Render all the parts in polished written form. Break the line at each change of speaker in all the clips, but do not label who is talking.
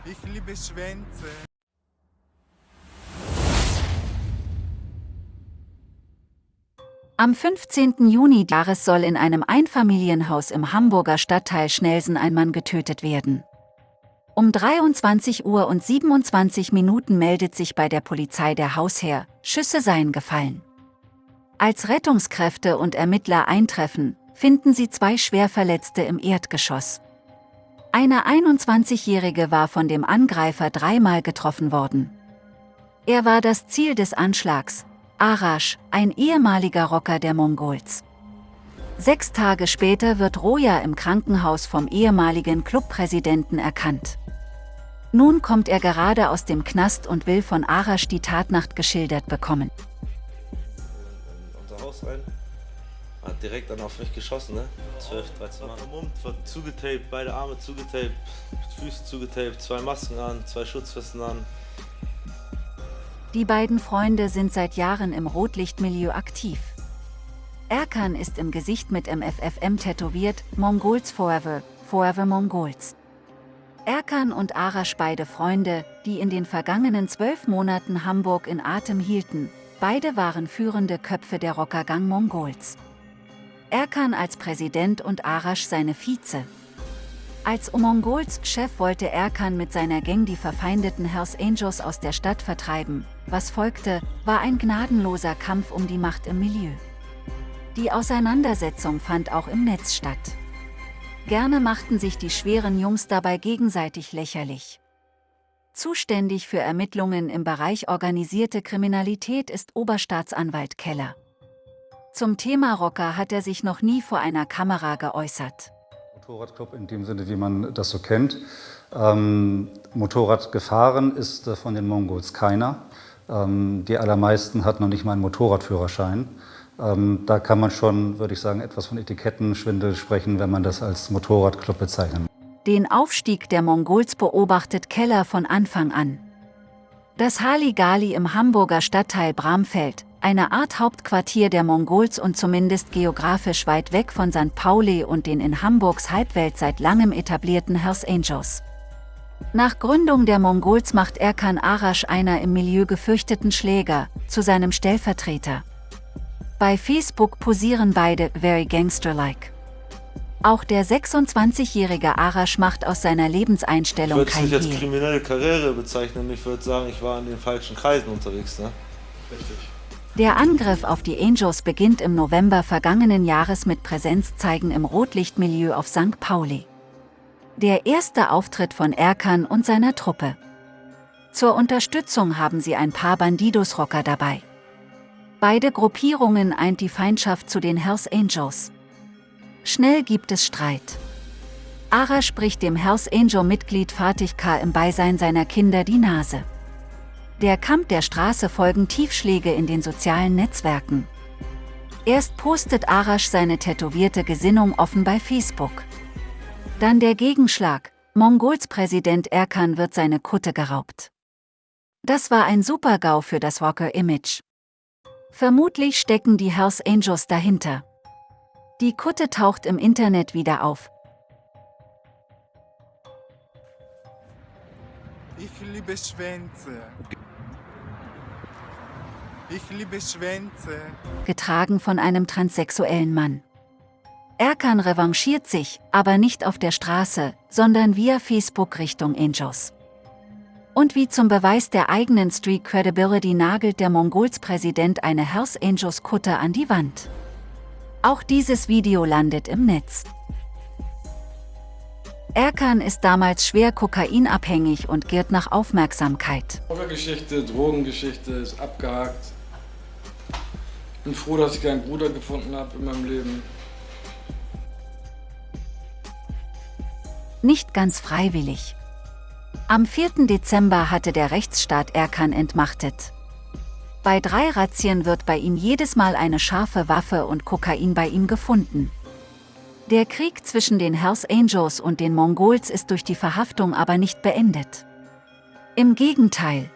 Ich liebe Schwänze.
Am 15. Juni des Jahres soll in einem Einfamilienhaus im Hamburger Stadtteil Schnelsen ein Mann getötet werden. Um 23 Uhr und 27 Minuten meldet sich bei der Polizei der Hausherr, Schüsse seien gefallen. Als Rettungskräfte und Ermittler eintreffen, finden sie 2 Schwerverletzte im Erdgeschoss. Eine 21-Jährige war von dem Angreifer 3-mal getroffen worden. Er war das Ziel des Anschlags, Arash, ein ehemaliger Rocker der Mongols. 6 Tage später wird Roja im Krankenhaus vom ehemaligen Clubpräsidenten erkannt. Nun kommt er gerade aus dem Knast und will von Arash die Tatnacht geschildert bekommen.
In unser Haus rein, hat direkt dann auf mich geschossen, ne? 12, 13 Mann. Vermummt, war zugetaped, beide Arme zugetaped, Füße zugetaped, 2 Masken an, 2 Schutzwesten an.
Die beiden Freunde sind seit Jahren im Rotlichtmilieu aktiv. Erkan ist im Gesicht mit MFFM tätowiert, Mongols Forever, Forever Mongols. Erkan und Arash, beide Freunde, die in den vergangenen 12 Monaten Hamburg in Atem hielten, beide waren führende Köpfe der Rockergang Mongols. Erkan als Präsident und Arash seine Vize. Als Mongols Chef wollte Erkan mit seiner Gang die verfeindeten Hells Angels aus der Stadt vertreiben. Was folgte, war ein gnadenloser Kampf um die Macht im Milieu. Die Auseinandersetzung fand auch im Netz statt. Gerne machten sich die schweren Jungs dabei gegenseitig lächerlich. Zuständig für Ermittlungen im Bereich organisierte Kriminalität ist Oberstaatsanwalt Keller. Zum Thema Rocker hat er sich noch nie vor einer Kamera geäußert.
Motorradclub in dem Sinne, wie man das so kennt. Motorrad gefahren ist von den Mongols keiner. Die allermeisten hatten noch nicht mal einen Motorradführerschein. Da kann man schon, würde ich sagen, etwas von Etikettenschwindel sprechen, wenn man das als Motorradclub bezeichnet.
Den Aufstieg der Mongols beobachtet Keller von Anfang an. Das Halligalli im Hamburger Stadtteil Bramfeld, eine Art Hauptquartier der Mongols und zumindest geografisch weit weg von St. Pauli und den in Hamburgs Halbwelt seit langem etablierten Hells Angels. Nach Gründung der Mongols macht Erkan Arash, einer im Milieu gefürchteten Schläger, zu seinem Stellvertreter. Bei Facebook posieren beide very gangster-like. Auch der 26-jährige Arash macht aus seiner Lebenseinstellung kein Hehl.
Ich würde es nicht als kriminelle Karriere bezeichnen, ich würde sagen, ich war in den falschen Kreisen unterwegs, ne? Richtig.
Der Angriff auf die Angels beginnt im November vergangenen Jahres mit Präsenzzeigen im Rotlichtmilieu auf St. Pauli. Der erste Auftritt von Erkan und seiner Truppe. Zur Unterstützung haben sie ein paar Bandidos-Rocker dabei. Beide Gruppierungen eint die Feindschaft zu den Hells Angels. Schnell gibt es Streit. Arash bricht dem Hells Angel-Mitglied Fatih K. im Beisein seiner Kinder die Nase. Der Kampf der Straße folgen Tiefschläge in den sozialen Netzwerken. Erst postet Arash seine tätowierte Gesinnung offen bei Facebook. Dann der Gegenschlag, Mongols Präsident Erkan wird seine Kutte geraubt. Das war ein Super-GAU für das Rocker-Image. Vermutlich stecken die Hells Angels dahinter. Die Kutte taucht im Internet wieder auf.
Ich liebe Schwänze. Ich liebe Schwänze.
Getragen von einem transsexuellen Mann. Erkan revanchiert sich, aber nicht auf der Straße, sondern via Facebook Richtung Angels. Und wie zum Beweis der eigenen Street Credibility nagelt der Mongols-Präsident eine Hells Angels Kutte an die Wand. Auch dieses Video landet im Netz. Erkan ist damals schwer kokainabhängig und giert nach Aufmerksamkeit.
Geschichte, Drogengeschichte ist abgehakt. Ich bin froh, dass ich keinen Bruder gefunden habe in meinem Leben.
Nicht ganz freiwillig. Am 4. Dezember hatte der Rechtsstaat Erkan entmachtet. Bei 3 Razzien wird bei ihm jedes Mal eine scharfe Waffe und Kokain bei ihm gefunden. Der Krieg zwischen den Hells Angels und den Mongols ist durch die Verhaftung aber nicht beendet. Im Gegenteil.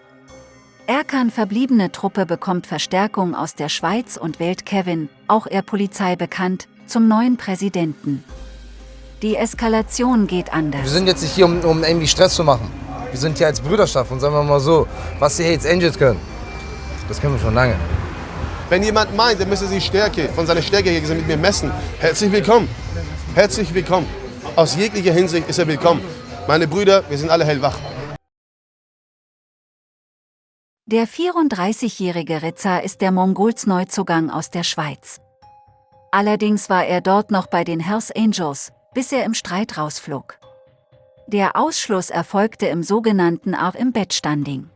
Erkan verbliebene Truppe bekommt Verstärkung aus der Schweiz und wählt Kevin, auch er Polizei bekannt, zum neuen Präsidenten. Die Eskalation geht anders.
Wir sind jetzt nicht hier, um irgendwie Stress zu machen. Wir sind hier als Brüderschaft und sagen wir mal so, was die Hells Angels können, das können wir schon lange.
Wenn jemand meint, er müsse sich von seiner Stärke her mit mir messen, herzlich willkommen. Herzlich willkommen. Aus jeglicher Hinsicht ist er willkommen. Meine Brüder, wir sind alle hellwach.
Der 34-jährige Ritzer ist der Mongols-Neuzugang aus der Schweiz. Allerdings war er dort noch bei den Hells Angels, bis er im Streit rausflog. Der Ausschluss erfolgte im sogenannten Arm-im-Bett-Standing.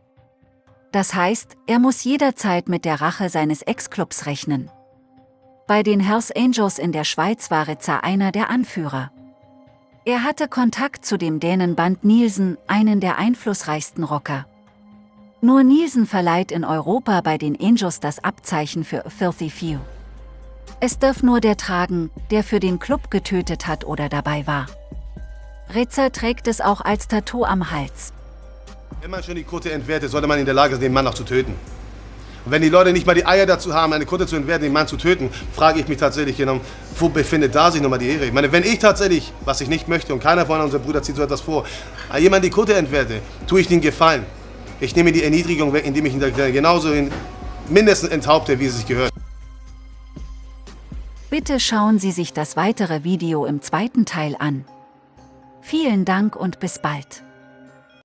Das heißt, er muss jederzeit mit der Rache seines Ex-Clubs rechnen. Bei den Hells Angels in der Schweiz war Ritzer einer der Anführer. Er hatte Kontakt zu dem Dänenband Nielsen, einen der einflussreichsten Rocker. Nur Nielsen verleiht in Europa bei den Angels das Abzeichen für A Filthy Few. Es darf nur der tragen, der für den Club getötet hat oder dabei war. Ritzer trägt es auch als Tattoo am Hals.
Wenn man schon die Kutte entwertet, sollte man in der Lage sein, den Mann auch zu töten. Und wenn die Leute nicht mal die Eier dazu haben, eine Kutte zu entwerten, den Mann zu töten, frage ich mich tatsächlich genau, wo befindet da sich nochmal die Ehre? Ich meine, wenn ich tatsächlich, was ich nicht möchte, und keiner von unserer Brüder zieht so etwas vor, jemand die Kutte entwerte, tue ich den Gefallen. Ich nehme die Erniedrigung weg, indem ich ihn genauso mindestens enthaupte, wie es sich gehört.
Bitte schauen Sie sich das weitere Video im zweiten Teil an. Vielen Dank und bis bald.